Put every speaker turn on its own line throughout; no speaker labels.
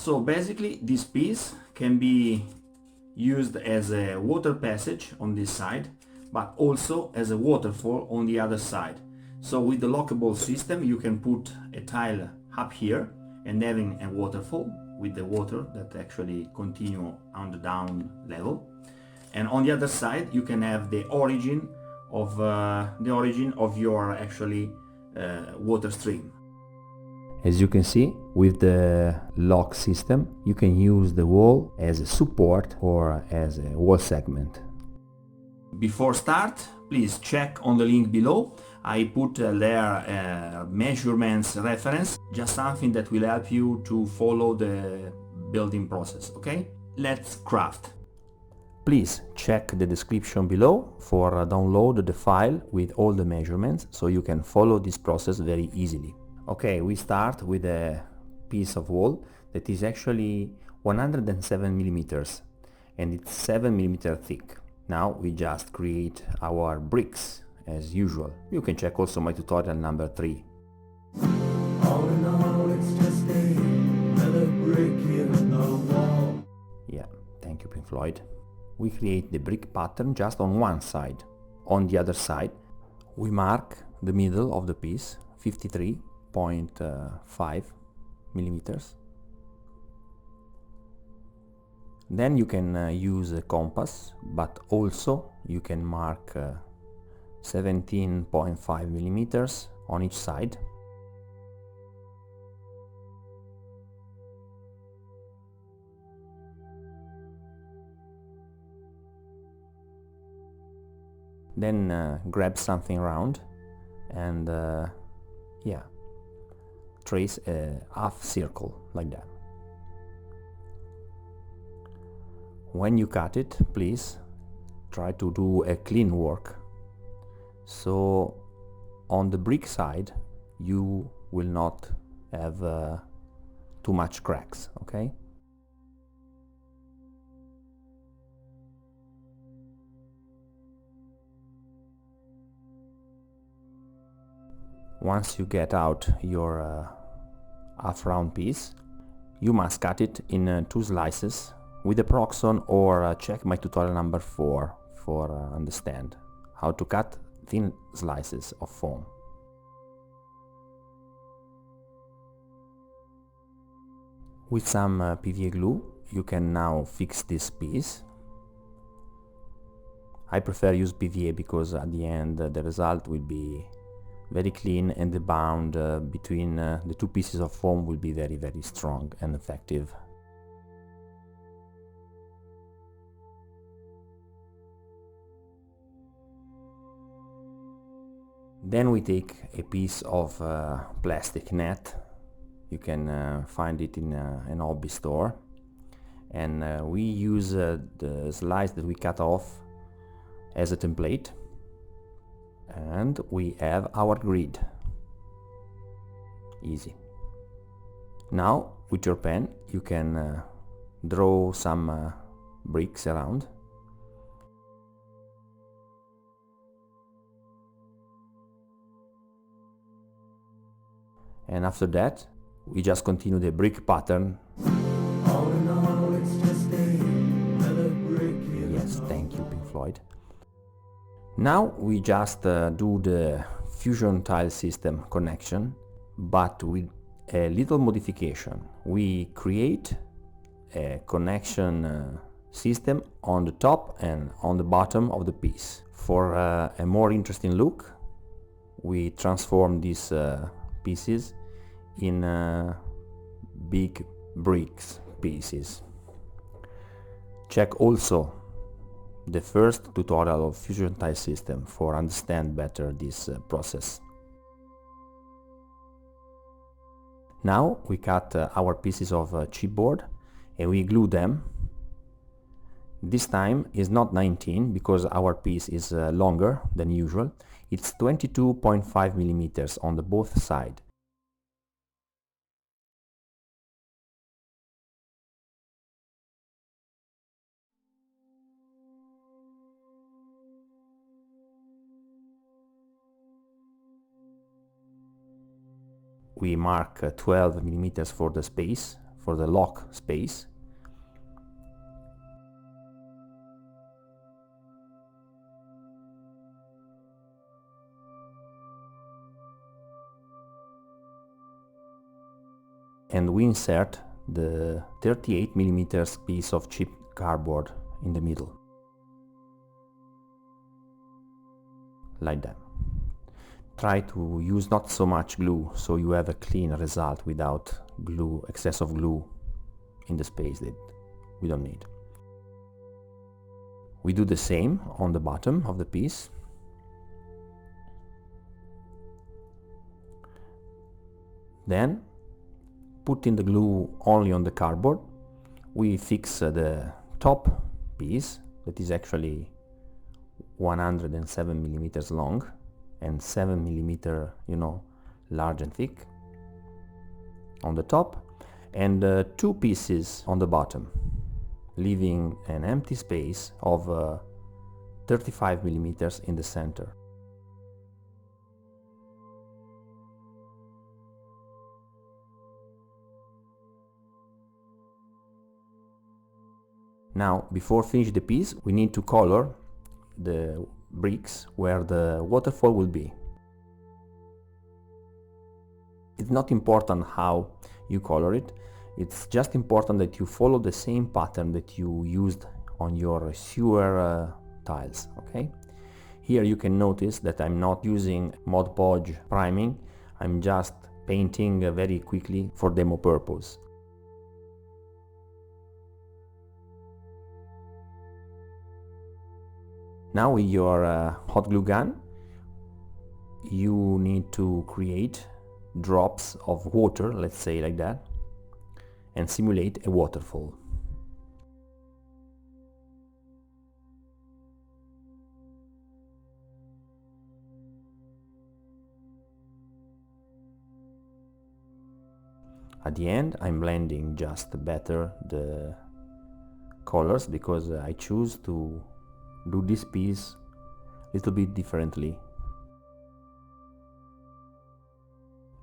So basically this piece can be used as a water passage on this side, but also as a waterfall on the other side. So with the lockable system you can put a tile up here and having a waterfall with the water that actually continue on the down level, and on the other side you can have the origin of your actually water stream.
As you can see, with the lock system, you can use the wall as a support or as a wall segment.
Before start, please check on the link below. I put there measurements reference, just something that will help you to follow the building process, okay? Let's craft.
Please check the description below for download the file with all the measurements so you can follow this process very easily. Okay, we start with a piece of wall that is actually 107 millimeters and it's 7 millimeter thick. Now we just create our bricks as usual. You can check also my tutorial number 3.
All in all, it's just another brick in the wall.
Yeah, thank you, Pink Floyd. We create the brick pattern just on one side. On the other side, we mark the middle of the piece, 53.5 millimeters. Then you can use a compass, but also you can mark 17.5 millimeters on each side. Then grab something round and yeah, trace a half circle like that. When you cut it, please try to do a clean work, so on the brick side you will not have too much cracks, okay? Once you get out your half round piece, you must cut it in 2 slices with a proxon, or check my tutorial number 4 for understand how to cut thin slices of foam. With some PVA glue you can now fix this piece. I prefer use PVA because at the end the result will be very clean and the bond between the 2 pieces of foam will be very strong and effective. Then we take a piece of plastic net. You can find it in an hobby store, and we use the slice that we cut off as a template, and we have our grid. Easy. Now with your pen you can draw some bricks around. And after that we just continue the brick pattern.
All in all, it's just another brick in
Yes, thank you, Pink Floyd. Now we just do the fusion tile system connection, but with a little modification. We create a connection system on the top and on the bottom of the piece. For a more interesting look, we transform these pieces in big bricks pieces. Check also the first tutorial of fusion tile system for understand better this process. Now we cut our pieces of chipboard and we glue them. This time is not 19 because our piece is longer than usual. It's 22.5 millimeters on the both sides. We mark 12 millimeters for the space for the lock space. And we insert the 38mm piece of cheap cardboard in the middle, like that. Try to use not so much glue, so you have a clean result without glue, excess of glue in the space that we don't need. We do the same on the bottom of the piece. Then putting the glue only on the cardboard, we fix the top piece, that is actually 107mm long and 7mm, you know, large and thick on the top, and 2 pieces on the bottom, leaving an empty space of 35mm in the center. Now, before finish the piece, we need to color the bricks where the waterfall will be. It's not important how you color it, it's just important that you follow the same pattern that you used on your SEWER tiles, okay? Here you can notice that I'm not using Mod Podge priming, I'm just painting very quickly for demo purpose. Now with your hot glue gun, you need to create drops of water, let's say like that, and simulate a waterfall. At the end, I'm blending just better the colors because I choose to do this piece a little bit differently.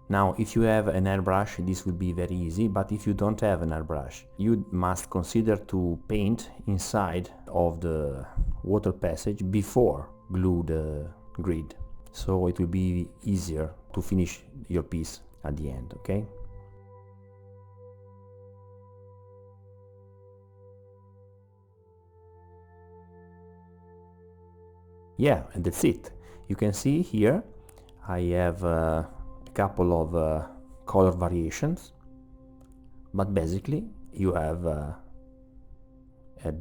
Now, if you have an airbrush, this will be very easy, but if you don't have an airbrush, you must consider to paint inside of the water passage before glue the grid, so it will be easier to finish your piece at the end, okay? Yeah, and that's it. You can see here I have a couple of color variations, but basically you have a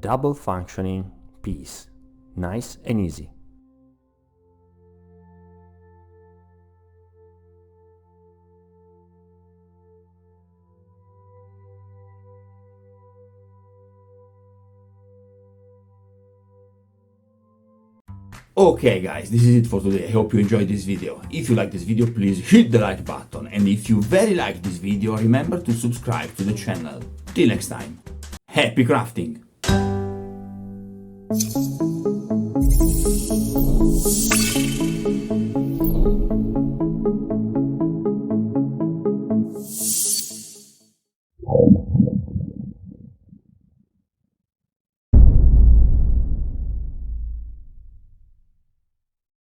double functioning piece, nice and easy.
Okay guys, this is it for today. I hope you enjoyed this video. If you like this video, please hit the like button, and if you very like this video, remember to subscribe to the channel. Till next time, happy crafting!